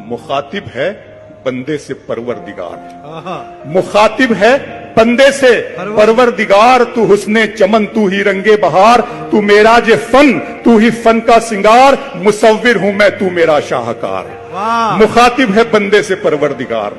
मुखातिब है बंदे से परवरदिगार, मुखातिब है बंदे से परवरदिगार। तू हुस्ने चमन, तू ही रंगे बहार, तू मेरा जे फन, तू ही फन का सिंगार। मुसव्विर हूं मैं, तू मेरा शाहकार। मुखातिब है बंदे से परवरदिगार,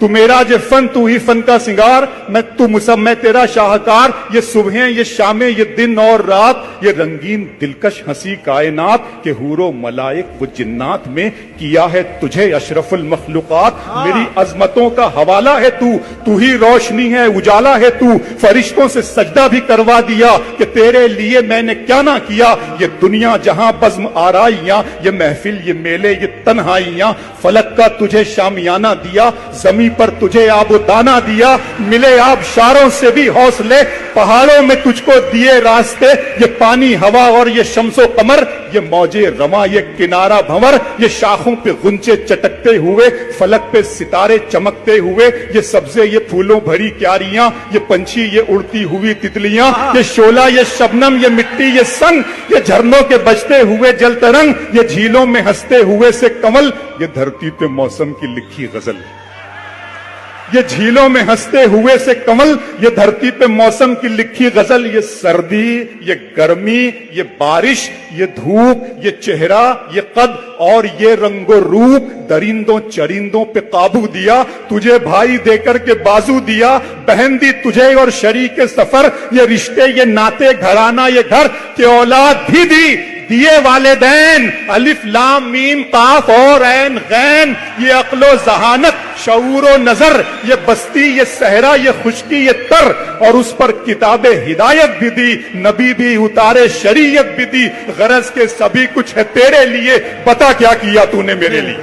तू मेरा जे फन, तू ही फन का सिंगार। मैं तेरा शाहकार। ये सुबहें, ये शामें, ये दिन और रात, ये रंगीन दिलकश हंसी कायनात के हूरो मलाइक वो जिन्नात में किया है तुझे अशरफुल मखलूकात। मेरी अजमतों का हवाला है तू ही रोशनी है, उजाला है तू। फरिश्तों से सजदा भी करवा दिया कि तेरे लिए मैंने क्या ना किया। ये दुनिया जहां बज़्म आराइयां, ये महफिल, ये मेले, ये तन्हाइयां। फलक का तुझे शामियाना दिया, जमीन पर तुझे आबो दाना दिया। मिले आबशारों से भी हौसले, पहाड़ों में तुझको दिए रास्ते। ये पानी, हवा और ये शम्सो कमर, ये मौजे रमा, ये किनारा भंवर। ये शाखों पे गुंचे चटकते हुए, फलक पे सितारे चमकते हुए। ये सब्जे, ये फूलों भरी क्यारियां, ये पंछी, ये उड़ती हुई तितलियां। ये शोला, ये शबनम, ये मिट्टी, ये संग, ये झरनों के बजते हुए जल तरंग। ये झीलों में हंसते हुए से कमल, ये धरती पे मौसम की लिखी गजल। ये झीलों में हंसते हुए से कमल, ये धरती पे मौसम की लिखी गजल। ये सर्दी, ये गर्मी, ये बारिश, ये धूप, ये चेहरा, ये कद और ये रंगो रूप। दरिंदों चरिंदों पे काबू दिया, तुझे भाई देकर के बाजू दिया। बहन दी तुझे और शरीक सफर, ये रिश्ते, ये नाते, घराना, ये घर के औलाद भी दी। दिए वालिदैन, अलिफ लाम मीम काफ और ऐन गैन। ये अक्लो जहानत, शऊरो नजर, ये बस्ती, ये सहरा, ये खुशकी, ये तर। और उस पर किताबे हिदायत भी दी, नबी भी उतारे, शरीयत भी दी। गरज के सभी कुछ है तेरे लिए, बता क्या किया तूने मेरे लिए।